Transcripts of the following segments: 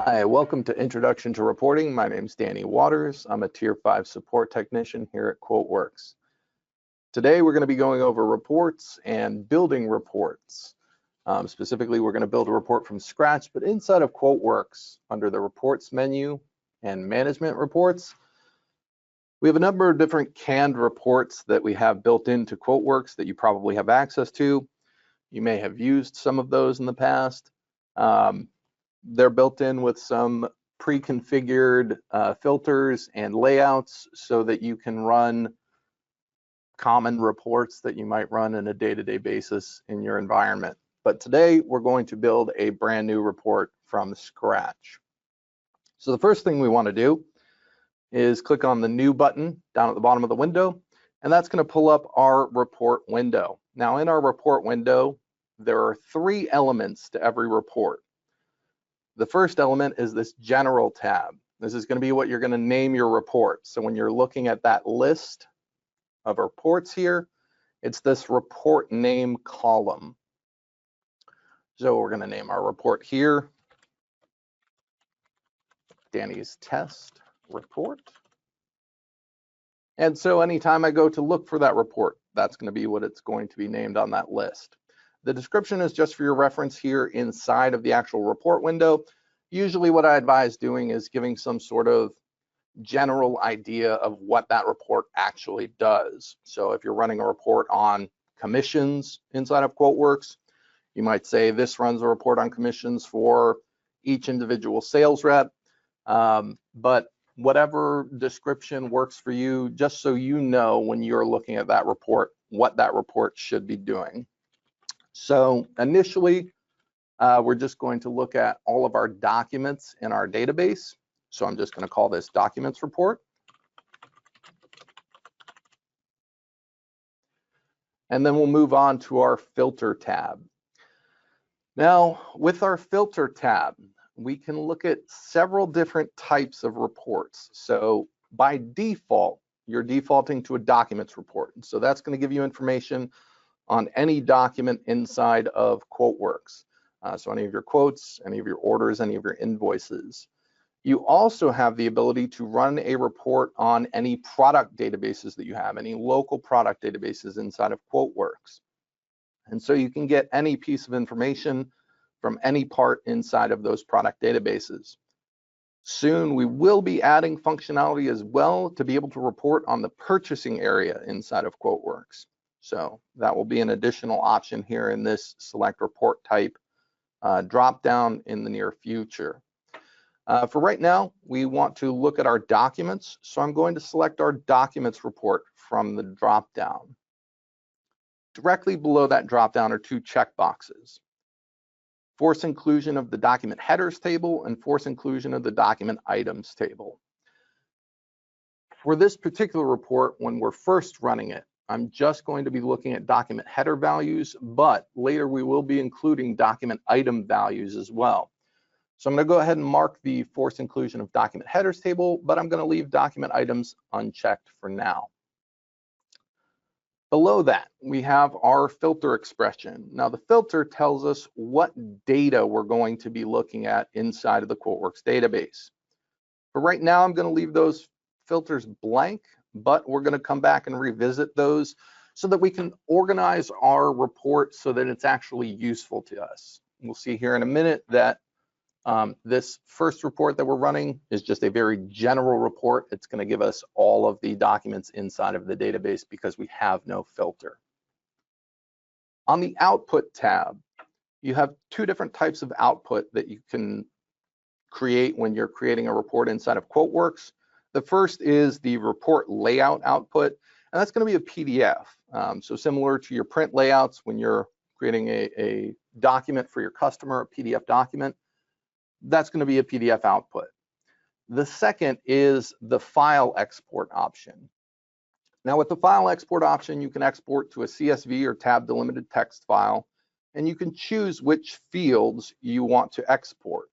Hi, welcome to Introduction to Reporting. My name's Danny Waters. I'm a Tier 5 support technician here at QuoteWerks. Today we're going to be going over reports and building reports. Specifically, we're going to build a report from scratch, but inside of QuoteWerks, under the Reports menu and Management Reports, we have a number of different canned reports that we have built into QuoteWerks that you probably have access to. You may have used some of those in the past. They're built in with some pre-configured filters and layouts so that you can run common reports that you might run in a day-to-day basis in your environment. But today we're going to build a brand new report from scratch. So the first thing we want to do is click on the New button down at the bottom of the window, and that's going to pull up our report window. Now in our report window, there are 3 elements to every report. The first element is this General tab. This is going to be what you're going to name your report. So when you're looking at that list of reports here, it's this report name column. So we're going to name our report here Danny's Test Report. And so anytime I go to look for that report, that's going to be what it's going to be named on that list. The description is just for your reference here inside of the actual report window. Usually what I advise doing is giving some sort of general idea of what that report actually does. So if you're running a report on commissions inside of QuoteWerks, you might say this runs a report on commissions for each individual sales rep. But whatever description works for you, just so you know when you're looking at that report, what that report should be doing. So initially, we're just going to look at all of our documents in our database. So I'm just going to call this Documents Report. And then we'll move on to our Filter tab. Now, with our Filter tab, we can look at several different types of reports. So by default, you're defaulting to a Documents report. So that's going to give you information on any document inside of QuoteWerks. So any of your quotes, any of your orders, any of your invoices. You also have the ability to run a report on any product databases that you have, any local product databases inside of QuoteWerks. And so you can get any piece of information from any part inside of those product databases. Soon we will be adding functionality as well to be able to report on the purchasing area inside of QuoteWerks. So that will be an additional option here in this select report type drop down in the near future. For right now, we want to look at our documents. So I'm going to select our documents report from the drop down. Directly below that drop down are 2 checkboxes. Force inclusion of the document headers table and force inclusion of the document items table. For this particular report, when we're first running it, I'm just going to be looking at document header values, but later we will be including document item values as well. So I'm going to go ahead and mark the force inclusion of document headers table, but I'm going to leave document items unchecked for now. Below that, we have our filter expression. Now the filter tells us what data we're going to be looking at inside of the QuoteWerks database. But right now I'm going to leave those filters blank, but we're going to come back and revisit those so that we can organize our report so that it's actually useful to us. We'll see here in a minute that this first report that we're running is just a very general report. It's going to give us all of the documents inside of the database because we have no filter. On the Output tab, you have 2 different types of output that you can create when you're creating a report inside of QuoteWerks. The first is the report layout output, and that's going to be a PDF. So similar to your print layouts when you're creating a document for your customer, a PDF document, that's going to be a PDF output. The second is the file export option. Now with the file export option, you can export to a CSV or tab delimited text file, and you can choose which fields you want to export.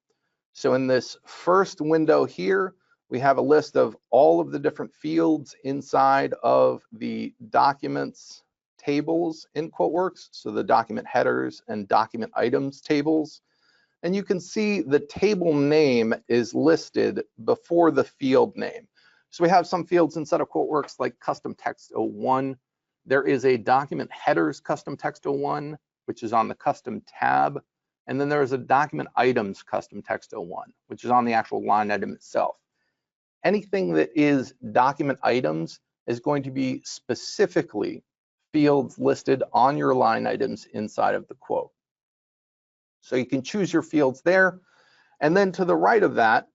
So in this first window here, we have a list of all of the different fields inside of the documents tables in QuoteWerks, so the document headers and document items tables. And you can see the table name is listed before the field name. So we have some fields inside of QuoteWerks like custom text 01. There is a document headers custom text 01, which is on the custom tab. And then there is a document items custom text 01, which is on the actual line item itself. Anything that is document items is going to be specifically fields listed on your line items inside of the quote. So you can choose your fields there. And then to the right of that,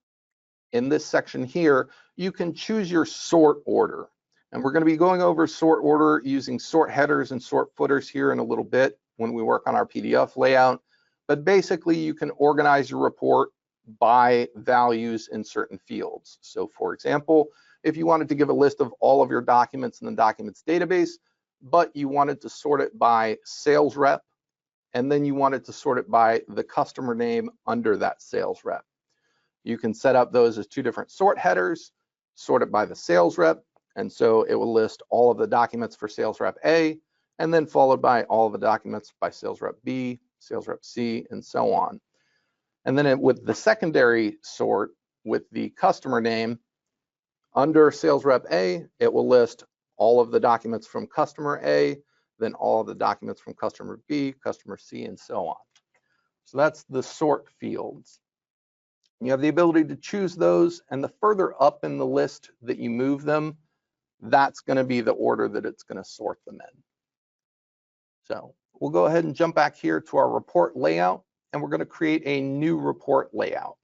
in this section here, you can choose your sort order. And we're going to be going over sort order using sort headers and sort footers here in a little bit when we work on our PDF layout. But basically, you can organize your report by values in certain fields. So for example, if you wanted to give a list of all of your documents in the documents database, but you wanted to sort it by sales rep, and then you wanted to sort it by the customer name under that sales rep. You can set up those as two different sort headers, sort it by the sales rep, and so it will list all of the documents for sales rep A, and then followed by all of the documents by sales rep B, sales rep C, and so on. And then with the secondary sort with the customer name, under sales rep A, it will list all of the documents from customer A, then all of the documents from customer B, customer C, and so on. So that's the sort fields. You have the ability to choose those, and the further up in the list that you move them, that's going to be the order that it's going to sort them in. So we'll go ahead and jump back here to our report layout, and we're going to create a new report layout.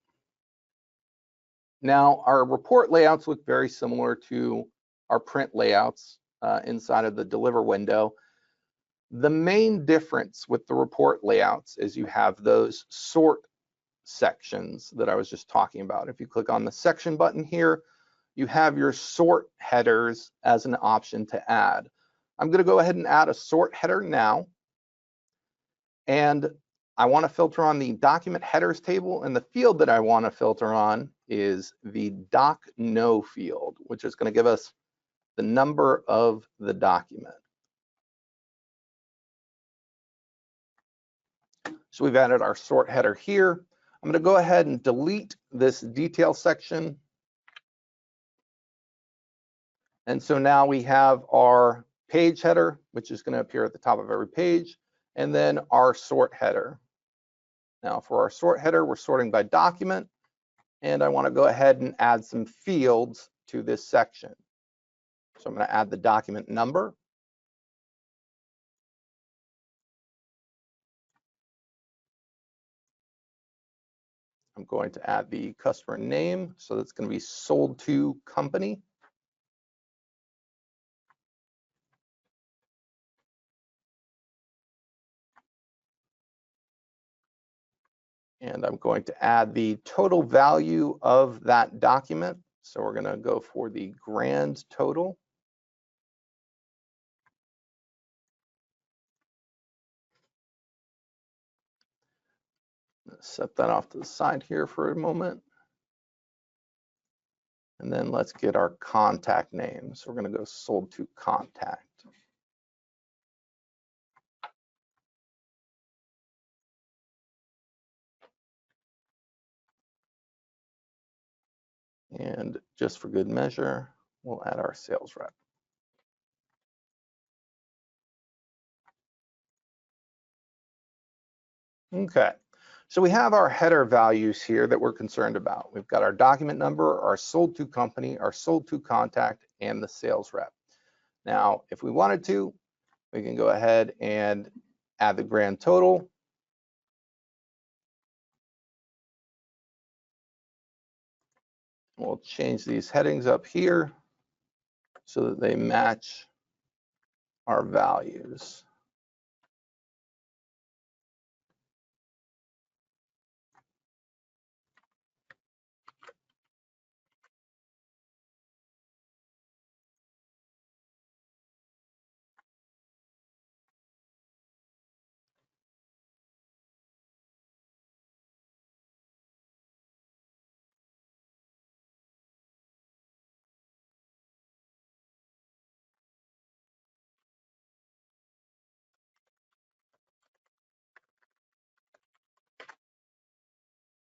Now, our report layouts look very similar to our print layouts inside of the deliver window. The main difference with the report layouts is you have those sort sections that I was just talking about. If you click on the section button here, you have your sort headers as an option to add. I'm going to go ahead and add a sort header now. And I want to filter on the document headers table, and the field that I want to filter on is the doc no field, which is going to give us the number of the document. So we've added our sort header here. I'm going to go ahead and delete this detail section. And so now we have our page header, which is going to appear at the top of every page, and then our sort header. Now for our sort header, we're sorting by document, and I want to go ahead and add some fields to this section. So I'm going to add the document number. I'm going to add the customer name, so that's going to be sold to company. And I'm going to add the total value of that document. So we're going to go for the grand total. Set that off to the side here for a moment. And then let's get our contact name. So we're going to go sold to contact. And just for good measure, we'll add our sales rep. Okay, so we have our header values here that we're concerned about. We've got our document number, our sold to company, our sold to contact, and the sales rep. Now, if we wanted to, we can go ahead and add the grand total. We'll change these headings up here so that they match our values.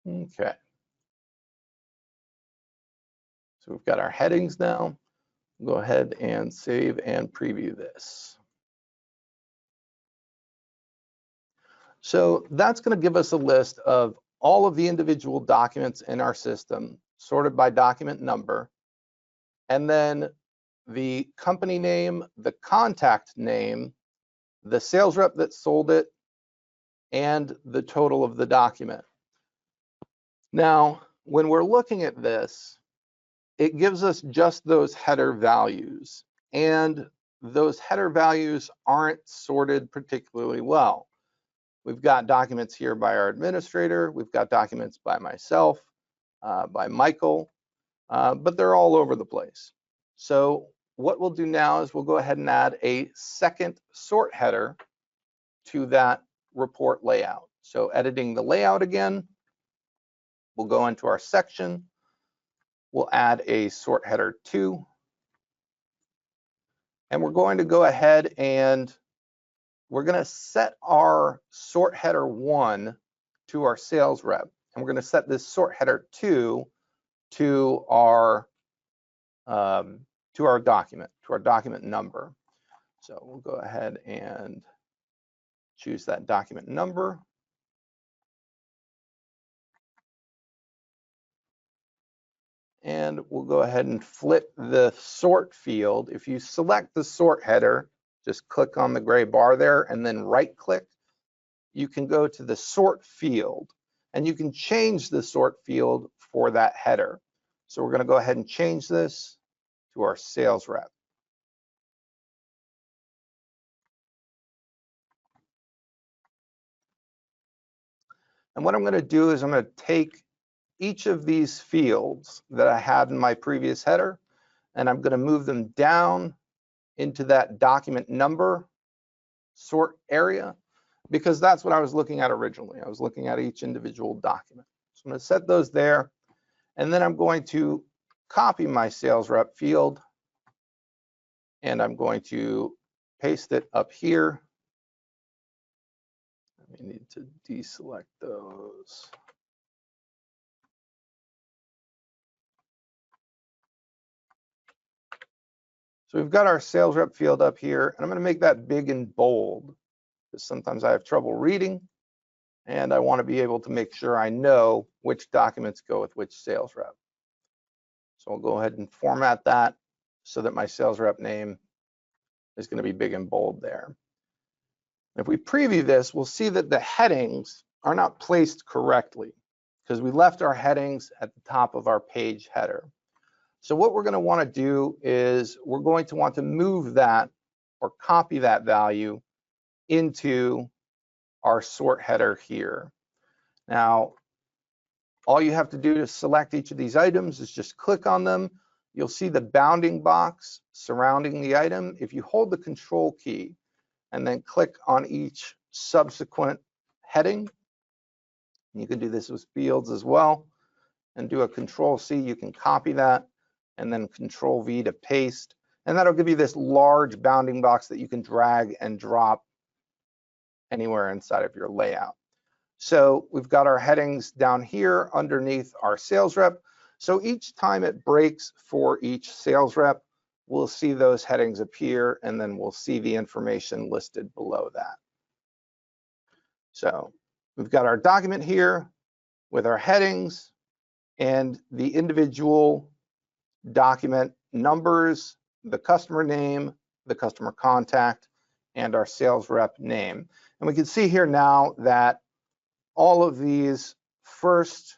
Okay. So we've got our headings now. Go ahead and save and preview this. So that's going to give us a list of all of the individual documents in our system, sorted by document number, and then the company name, the contact name, the sales rep that sold it, and the total of the document. Now, when we're looking at this, it gives us just those header values, and those header values aren't sorted particularly well. We've got documents here by our administrator, we've got documents by myself, by Michael, but they're all over the place. So what we'll do now is we'll go ahead and add a second sort header to that report layout. So editing the layout again, we'll go into our section, we'll add a sort header 2, and we're going to go ahead and we're going to set our sort header 1 to our sales rep, and we're going to set this sort header 2 to our document number. So we'll go ahead and choose that document number. And we'll go ahead and flip the sort field. If you select the sort header, just click on the gray bar there and then right click. You can go to the sort field and you can change the sort field for that header. So we're going to go ahead and change this to our sales rep. And what I'm going to do is I'm going to take each of these fields that I had in my previous header, and I'm going to move them down into that document number sort area, because that's what I was looking at originally. I was looking at each individual document. So I'm going to set those there, and then I'm going to copy my sales rep field, and I'm going to paste it up here. We need to deselect those. So we've got our sales rep field up here, and I'm going to make that big and bold because sometimes I have trouble reading, and I want to be able to make sure I know which documents go with which sales rep. So I'll go ahead and format that so that my sales rep name is going to be big and bold there. If we preview this, we'll see that the headings are not placed correctly because we left our headings at the top of our page header. So what we're going to want to do is we're going to want to move that or copy that value into our sort header here. Now, all you have to do to select each of these items is just click on them. You'll see the bounding box surrounding the item. If you hold the control key and then click on each subsequent heading, you can do this with fields as well, and do a control C, you can copy that, and then control V to paste, and that'll give you this large bounding box that you can drag and drop anywhere inside of your layout. So we've got our headings down here underneath our sales rep. So each time it breaks for each sales rep, we'll see those headings appear, and then we'll see the information listed below that. So we've got our document here with our headings and the individual document numbers, the customer name, the customer contact, and our sales rep name. And we can see here now that all of these first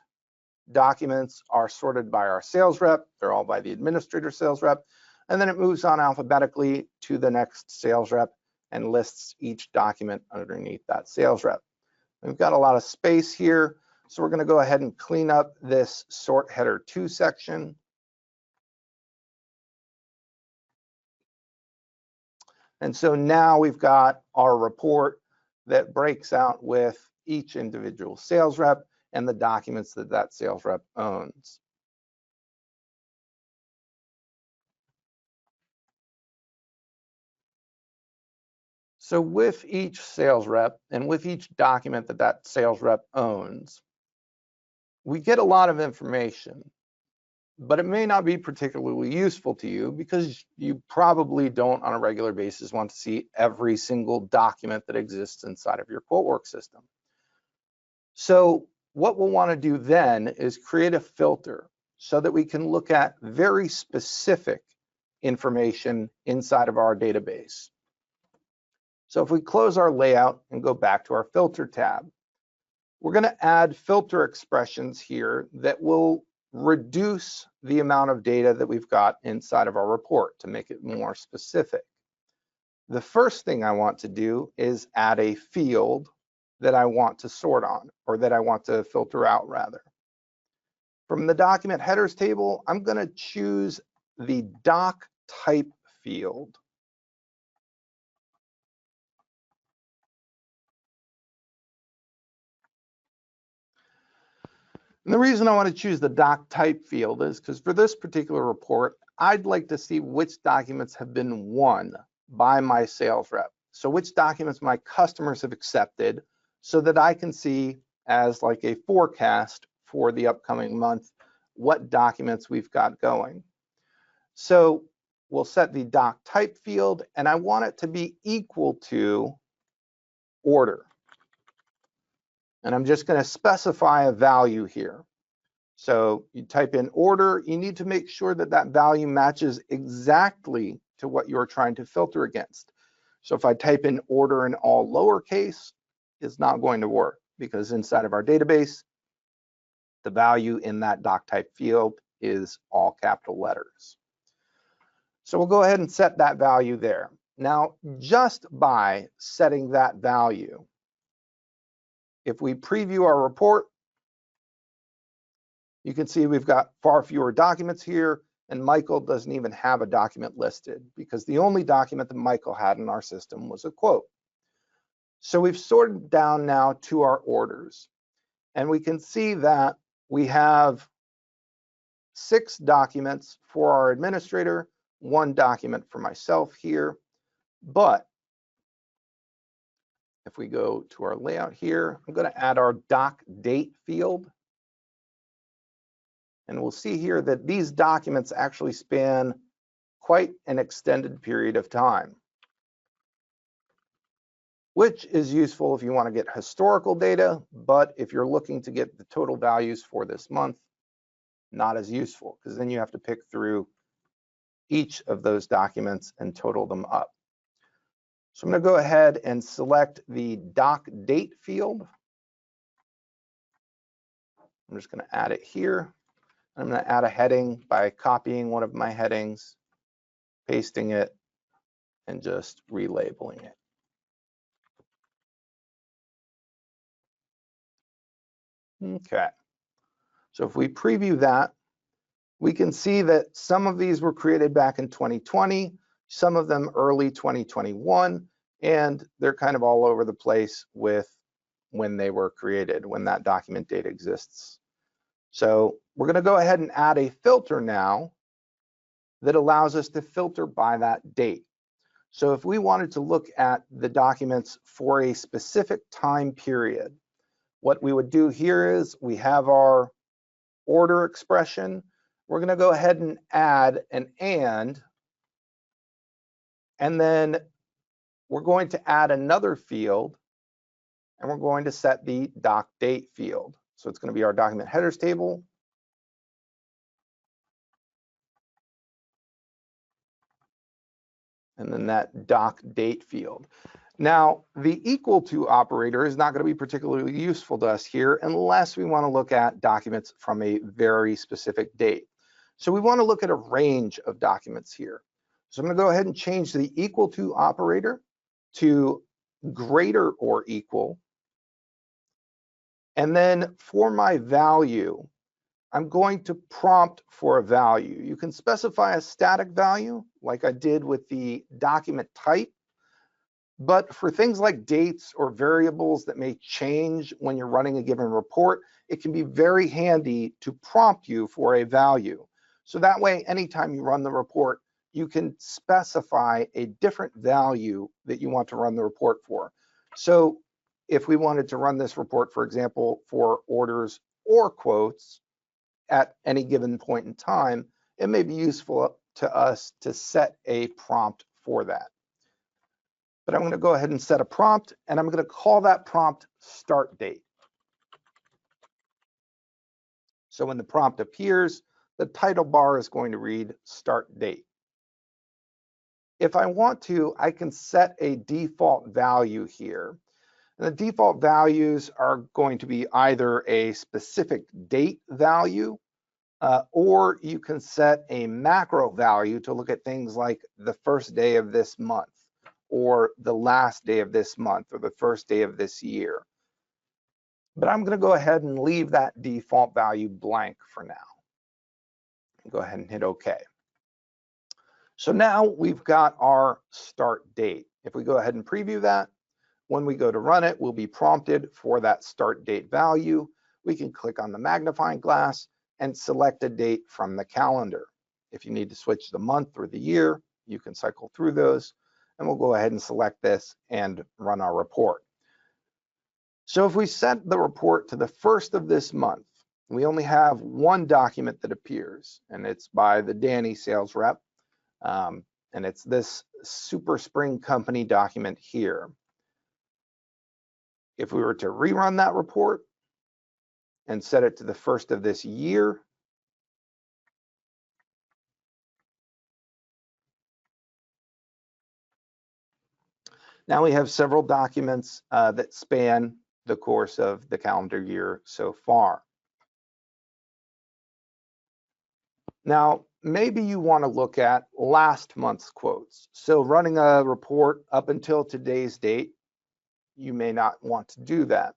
documents are sorted by our sales rep. They're all by the administrator sales rep. And then it moves on alphabetically to the next sales rep and lists each document underneath that sales rep. We've got a lot of space here, so we're going to go ahead and clean up this sort header 2 section. And so now we've got our report that breaks out with each individual sales rep and the documents that that sales rep owns. So with each sales rep and with each document that that sales rep owns, we get a lot of information, but it may not be particularly useful to you because you probably don't on a regular basis want to see every single document that exists inside of your QuoteWerks system. So what we'll want to do then is create a filter so that we can look at very specific information inside of our database. So if we close our layout and go back to our filter tab, we're going to add filter expressions here that will reduce the amount of data that we've got inside of our report to make it more specific. The first thing I want to do is add a field that I want to sort on, or that I want to filter out rather. From the document headers table, I'm going to choose the doc type field. And the reason I want to choose the doc type field is because for this particular report, I'd like to see which documents have been won by my sales rep. So which documents my customers have accepted so that I can see as like a forecast for the upcoming month, what documents we've got going. So we'll set the doc type field and I want it to be equal to order. And I'm just going to specify a value here. So you type in order, you need to make sure that that value matches exactly to what you're trying to filter against. So if I type in order in all lowercase, it's not going to work because inside of our database, the value in that doc type field is all capital letters. So we'll go ahead and set that value there. Now, just by setting that value, if we preview our report, you can see we've got far fewer documents here, and Michael doesn't even have a document listed because the only document that Michael had in our system was a quote. So we've sorted down now to our orders, and we can see that we have 6 documents for our administrator, 1 document for myself here. But if we go to our layout here, I'm going to add our doc date field. And we'll see here that these documents actually span quite an extended period of time, which is useful if you want to get historical data, but if you're looking to get the total values for this month, not as useful, because then you have to pick through each of those documents and total them up. So I'm going to go ahead and select the doc date field. I'm just going to add it here. I'm going to add a heading by copying one of my headings, pasting it, and just relabeling it. Okay, so if we preview that, we can see that some of these were created back in 2020, some of them early 2021, and they're kind of all over the place with when they were created, when that document date exists. So we're going to go ahead and add a filter now that allows us to filter by that date. So if we wanted to look at the documents for a specific time period, what we would do here is we have our order expression. We're going to go ahead and add an and then we're going to add another field, and we're going to set the doc date field. So it's going to be our document headers table. And then that doc date field. Now, the equal to operator is not going to be particularly useful to us here unless we want to look at documents from a very specific date. So we want to look at a range of documents here. So I'm going to go ahead and change the equal to operator to greater or equal. And then for my value, I'm going to prompt for a value. You can specify a static value like I did with the document type. But for things like dates or variables that may change when you're running a given report, it can be very handy to prompt you for a value. So that way, anytime you run the report, you can specify a different value that you want to run the report for. So if we wanted to run this report, for example, for orders or quotes at any given point in time, it may be useful to us to set a prompt for that. But I'm going to go ahead and set a prompt, and I'm going to call that prompt start date. So when the prompt appears, the title bar is going to read start date. If I want to, I can set a default value here. And the default values are going to be either a specific date value, or you can set a macro value to look at things like the first day of this month, or the last day of this month, or the first day of this year. But I'm going to go ahead and leave that default value blank for now. Go ahead and hit OK. So now we've got our start date. If we go ahead and preview that, when we go to run it, we'll be prompted for that start date value. We can click on the magnifying glass and select a date from the calendar. If you need to switch the month or the year, you can cycle through those, and we'll go ahead and select this and run our report. So if we set the report to the first of this month, we only have one document that appears, and it's by the Danny sales rep. And it's this Super Spring Company document here. If we were to rerun that report and set it to the first of this year, now we have several documents that span the course of the calendar year so far. Now, maybe you want to look at last month's quotes. So running a report up until today's date, you may not want to do that.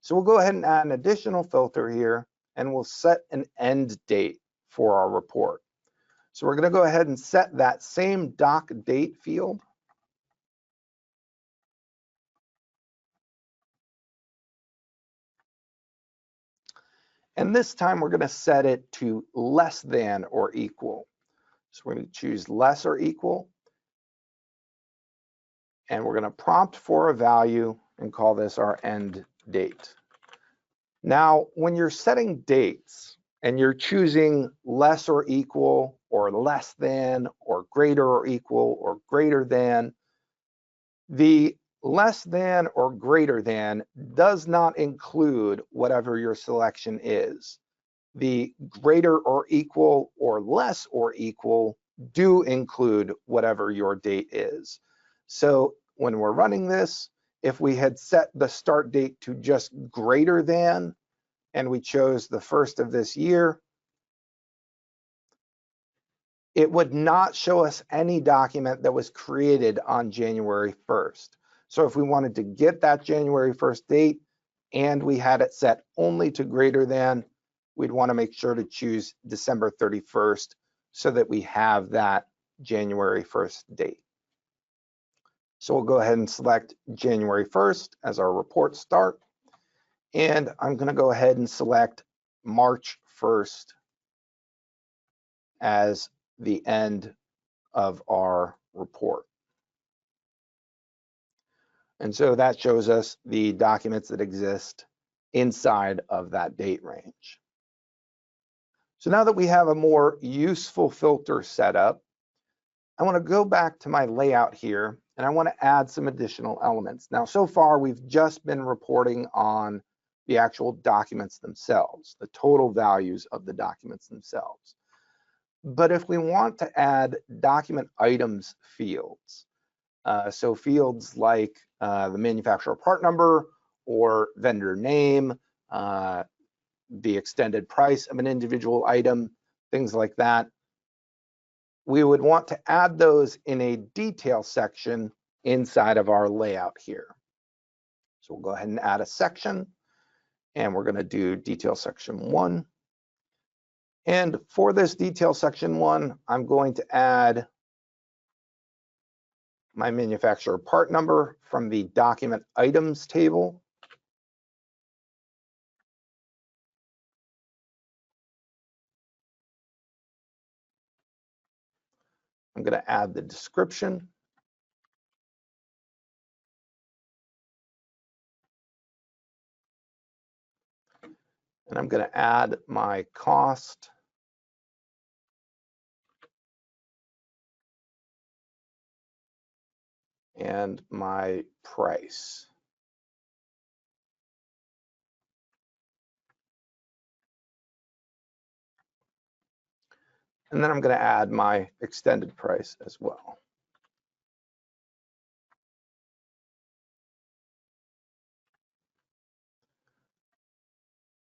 So we'll go ahead and add an additional filter here, and we'll set an end date for our report. So we're going to go ahead and set that same doc date field. And this time we're going to set it to less than or equal. So we're going to choose less or equal. And we're going to prompt for a value and call this our end date. Now, when you're setting dates and you're choosing less or equal or less than or greater or equal or greater than, the less than or greater than does not include whatever your selection is. The greater or equal or less or equal do include whatever your date is. So when we're running this, if we had set the start date to just greater than, and we chose the first of this year, it would not show us any document that was created on January 1st. So if we wanted to get that January 1st date and we had it set only to greater than, we'd want to make sure to choose December 31st so that we have that January 1st date. So we'll go ahead and select January 1st as our report start. And I'm going to go ahead and select March 1st as the end of our report. And so that shows us the documents that exist inside of that date range. So now that we have a more useful filter set up, I want to go back to my layout here and I want to add some additional elements. Now, so far we've just been reporting on the actual documents themselves, the total values of the documents themselves. But if we want to add document items fields, so fields like the manufacturer part number or vendor name, the extended price of an individual item, things like that, we would want to add those in a detail section inside of our layout here. So we'll go ahead and add a section, and we're going to do detail section 1. And for this detail section 1, I'm going to add my manufacturer part number from the document items table. I'm going to add the description. And I'm going to add my cost and my price. And then I'm going to add my extended price as well.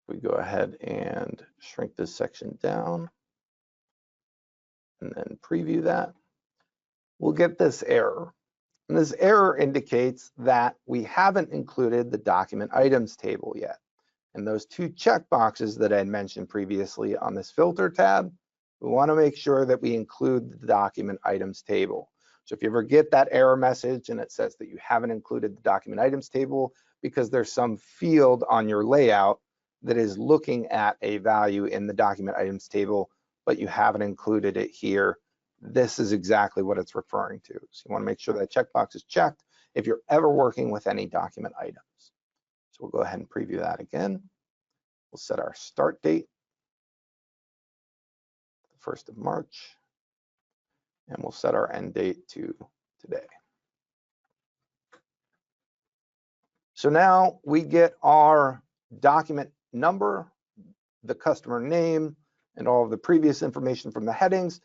We go ahead and shrink this section down and then preview that, we'll get this error. And this error indicates that we haven't included the document items table yet. And those two checkboxes that I had mentioned previously on this filter tab, we want to make sure that we include the document items table. So if you ever get that error message and it says that you haven't included the document items table because there's some field on your layout that is looking at a value in the document items table, but you haven't included it here, this is exactly what it's referring to. So you want to make sure that checkbox is checked if you're ever working with any document items. So we'll go ahead and preview that again. We'll set our start date, the 1st of March, and we'll set our end date to today. So now we get our document number, the customer name, and all of the previous information from the headings.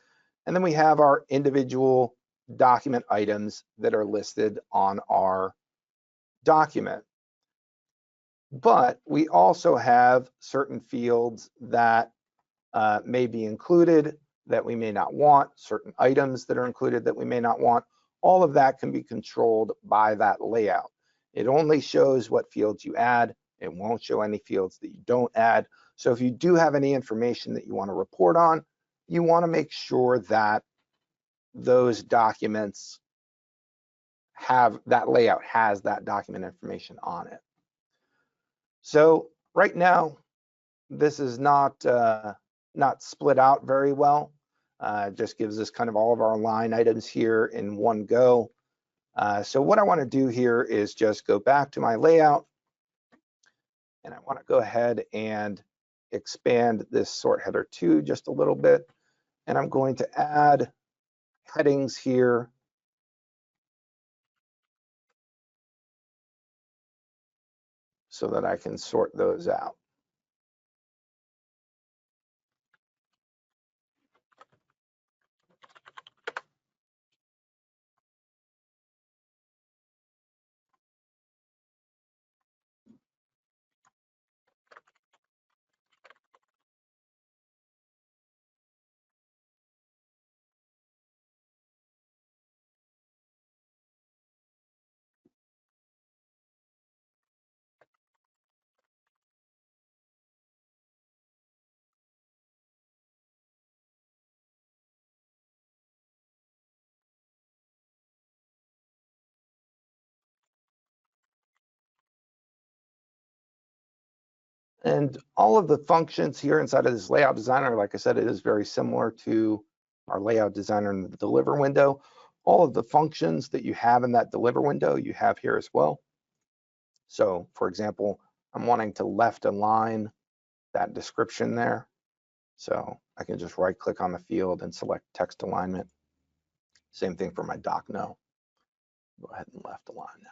And then we have our individual document items that are listed on our document. But we also have certain fields that may be included that we may not want, certain items that are included that we may not want. All of that can be controlled by that layout. It only shows what fields you add. It won't show any fields that you don't add. So if you do have any information that you want to report on, you want to make sure that those documents have that layout, has that document information on it. So right now, this is not split out very well. Just gives us kind of all of our line items here in one go. So what I want to do here is just go back to my layout, and I want to go ahead and expand this sort header 2 just a little bit, and I'm going to add headings here so that I can sort those out. And all of the functions here inside of this layout designer, like I said, it is very similar to our layout designer in the deliver window. All of the functions that you have in that deliver window, you have here as well. So for example, I'm wanting to left align that description there. So I can just right click on the field and select text alignment. Same thing for my doc no. Go ahead and left align that.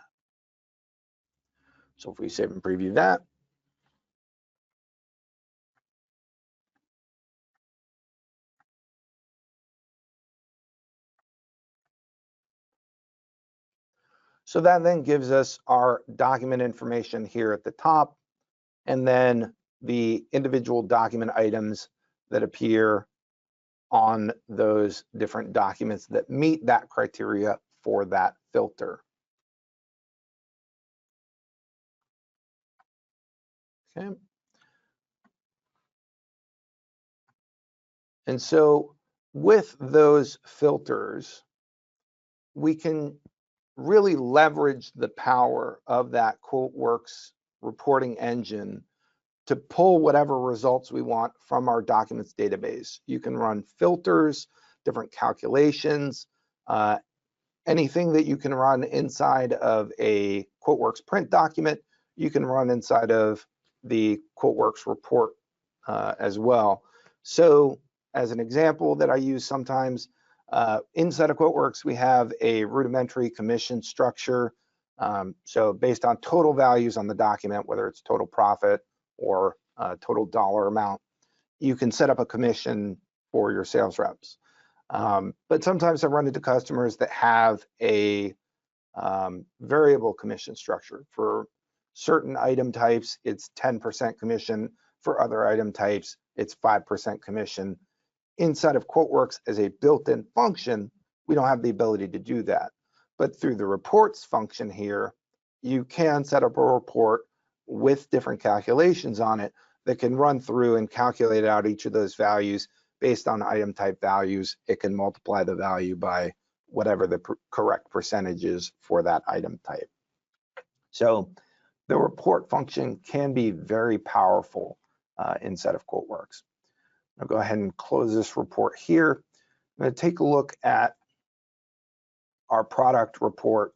So if we save and preview that, so that then gives us our document information here at the top, and then the individual document items that appear on those different documents that meet that criteria for that filter. Okay. And so with those filters, we can really leverage the power of that QuoteWerks reporting engine to pull whatever results we want from our documents database. You can run filters, different calculations, anything that you can run inside of a QuoteWerks print document, you can run inside of the QuoteWerks report as well. So as an example that I use sometimes, inside of QuoteWerks, we have a rudimentary commission structure. So based on total values on the document, whether it's total profit or total dollar amount, you can set up a commission for your sales reps. But sometimes I run into customers that have a variable commission structure. For certain item types, it's 10% commission. For other item types, it's 5% commission. Inside of QuoteWerks, as a built-in function, we don't have the ability to do that. But through the reports function here, you can set up a report with different calculations on it that can run through and calculate out each of those values based on item type values. It can multiply the value by whatever the correct percentage is for that item type. So the report function can be very powerful inside of QuoteWerks. I'll go ahead and close this report here. I'm going to take a look at our product report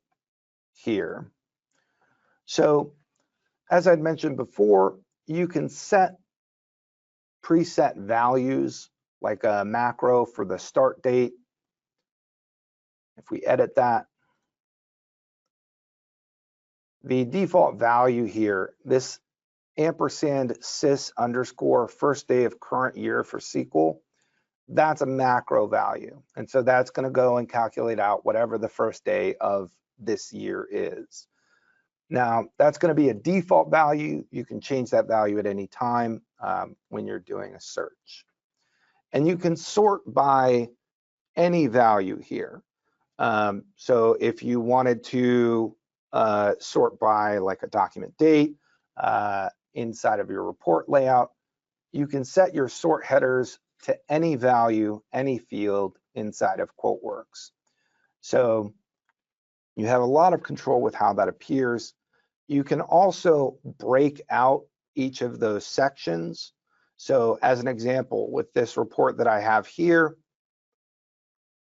here. So as I'd mentioned before, you can set preset values like a macro for the start date. If we edit that, the default value here, this ampersand sys underscore first day of current year for SQL, that's a macro value. And so that's going to go and calculate out whatever the first day of this year is. Now, that's going to be a default value. You can change that value at any time when you're doing a search. And you can sort by any value here. So if you wanted to sort by like a document date inside of your report layout, you can set your sort headers to any value, any field inside of QuoteWerks. So you have a lot of control with how that appears. You can also break out each of those sections. So as an example, with this report that I have here,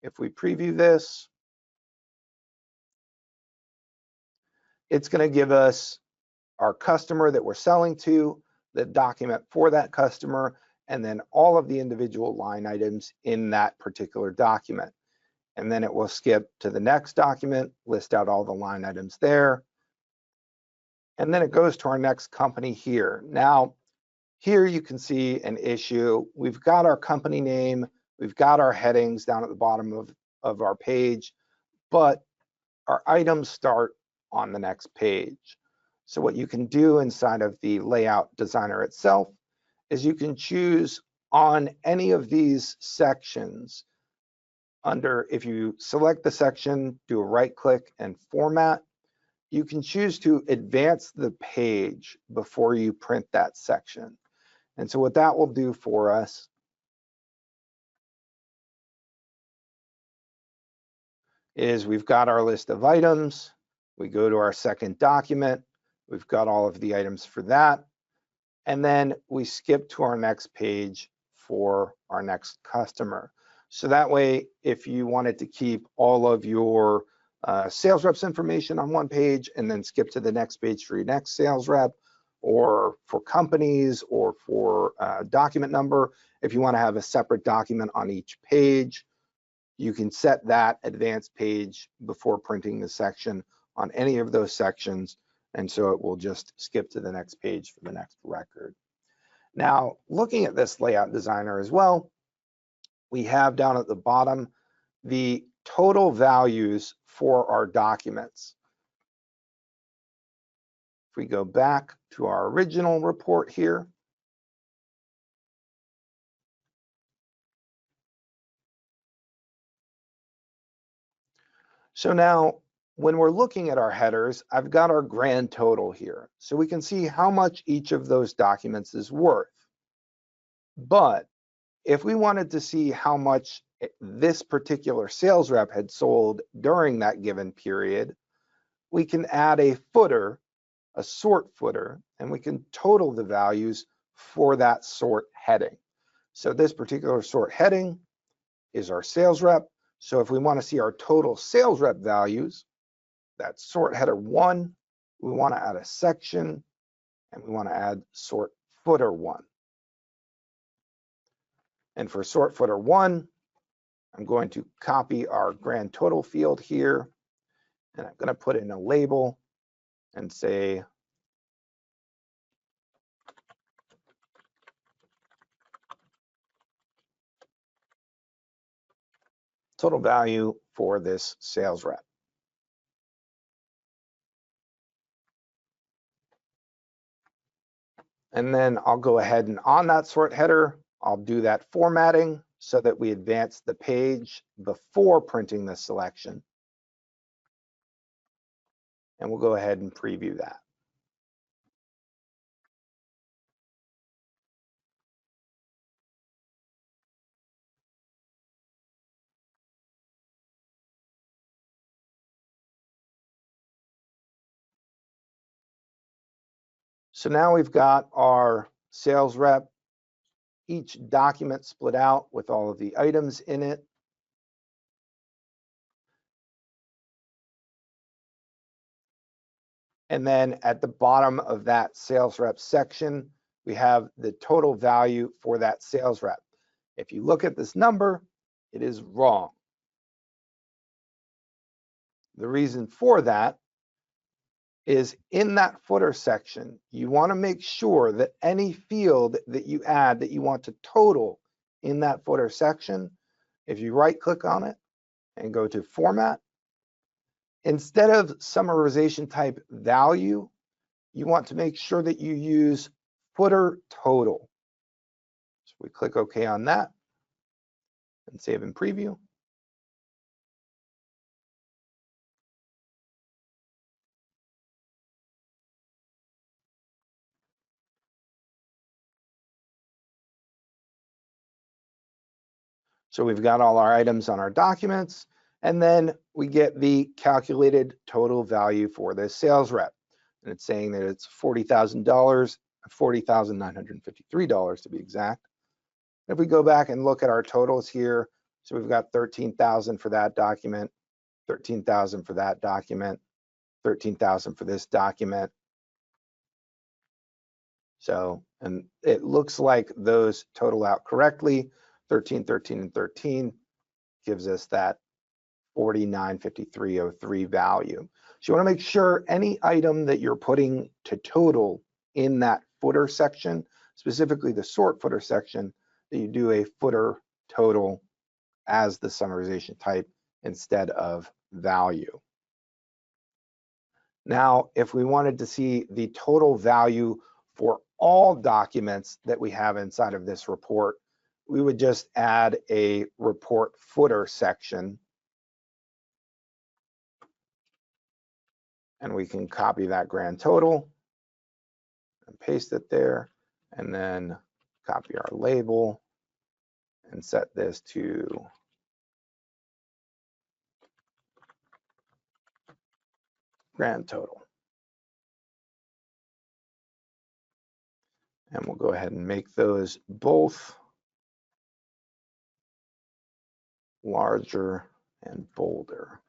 if we preview this, it's going to give us our customer that we're selling to, the document for that customer, and then all of the individual line items in that particular document. And then it will skip to the next document, list out all the line items there. And then it goes to our next company here. Now, here you can see an issue. We've got our company name, we've got our headings down at the bottom of our page, but our items start on the next page. So what you can do inside of the layout designer itself is you can choose on any of these sections under, if you select the section, do a right click and format, you can choose to advance the page before you print that section. And so what that will do for us is we've got our list of items, we go to our second document, we've got all of the items for that, and then we skip to our next page for our next customer. So that way, if you wanted to keep all of your sales reps information on one page and then skip to the next page for your next sales rep, or for companies, or for document number, if you want to have a separate document on each page, you can set that advanced page before printing the section on any of those sections, and so it will just skip to the next page for the next record. Now, looking at this layout designer as well, we have down at the bottom the total values for our documents. If we go back to our original report here, so now when we're looking at our headers, I've got our grand total here. So we can see how much each of those documents is worth. But if we wanted to see how much this particular sales rep had sold during that given period, we can add a footer, a sort footer, and we can total the values for that sort heading. So this particular sort heading is our sales rep. So if we want to see our total sales rep values, that's sort header 1, we want to add a section, and we want to add sort footer 1. And for sort footer 1, I'm going to copy our grand total field here, and I'm going to put in a label and say total value for this sales rep. And then I'll go ahead and on that sort header, I'll do that formatting so that we advance the page before printing the selection. And we'll go ahead and preview that. So now we've got our sales rep, each document split out with all of the items in it. And then at the bottom of that sales rep section, we have the total value for that sales rep. If you look at this number, it is wrong. The reason for that is in that footer section, you want to make sure that any field that you add that you want to total in that footer section, if you right click on it and go to format, instead of summarization type value, you want to make sure that you use footer total. So we click OK on that and save and preview. So we've got all our items on our documents, and then we get the calculated total value for this sales rep. And it's saying that it's $40,000, $40,953 to be exact. If we go back and look at our totals here, so we've got 13,000 for that document, 13,000 for that document, 13,000 for this document. So, and it looks like those total out correctly. 13, 13, and 13 gives us that 4953.03 value. So you want to make sure any item that you're putting to total in that footer section, specifically the sort footer section, that you do a footer total as the summarization type instead of value. Now, if we wanted to see the total value for all documents that we have inside of this report, we would just add a report footer section, and we can copy that grand total and paste it there, and then copy our label and set this to grand total. And we'll go ahead and make those both larger and bolder.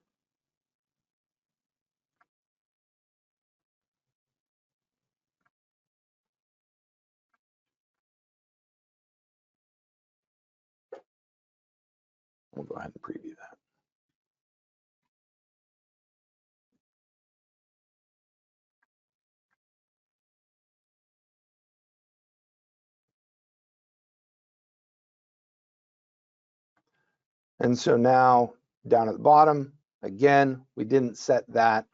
We'll go ahead and preview that. And so now down at the bottom, again, we didn't set that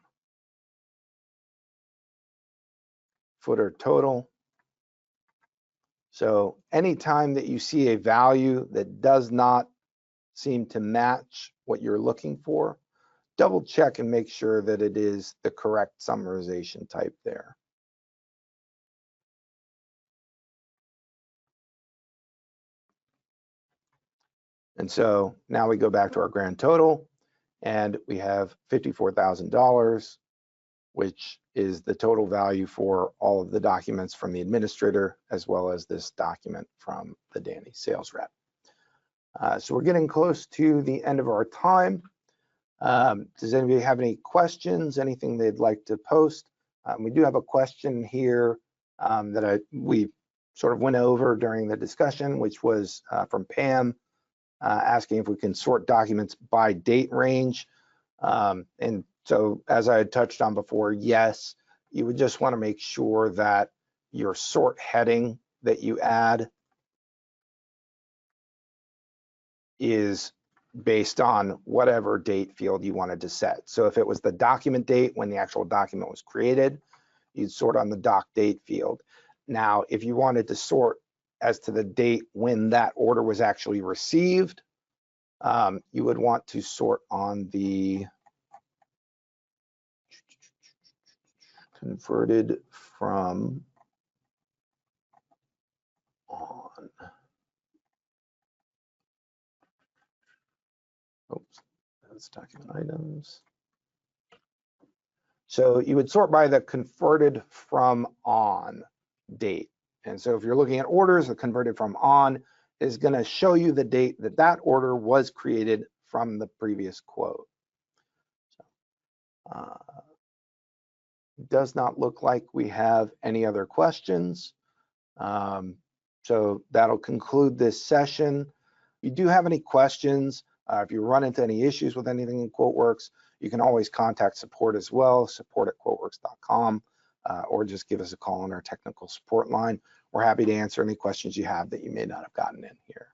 footer total. So anytime that you see a value that does not seem to match what you're looking for, double check and make sure that it is the correct summarization type there. And so now we go back to our grand total, and we have $54,000, which is the total value for all of the documents from the administrator, as well as this document from the Danny sales rep. So we're getting close to the end of our time. Does anybody have any questions, anything they'd like to post? We do have a question here that we sort of went over during the discussion, which was from Pam, asking if we can sort documents by date range. And so as I had touched on before, yes, you would just want to make sure that your sort heading that you add is based on whatever date field you wanted to set. So if it was the document date when the actual document was created, you'd sort on the doc date field. Now, if you wanted to sort as to the date when that order was actually received, you would want to sort on the converted from on. Oops, that's document items. So you would sort by the converted from on date. And so if you're looking at orders, the converted from on is going to show you the date that that order was created from the previous quote. So, does not look like we have any other questions. So that'll conclude this session. If you do have any questions, if you run into any issues with anything in QuoteWerks, you can always contact support as well, support@quotewerks.com, or just give us a call on our technical support line. We're happy to answer any questions you have that you may not have gotten in here.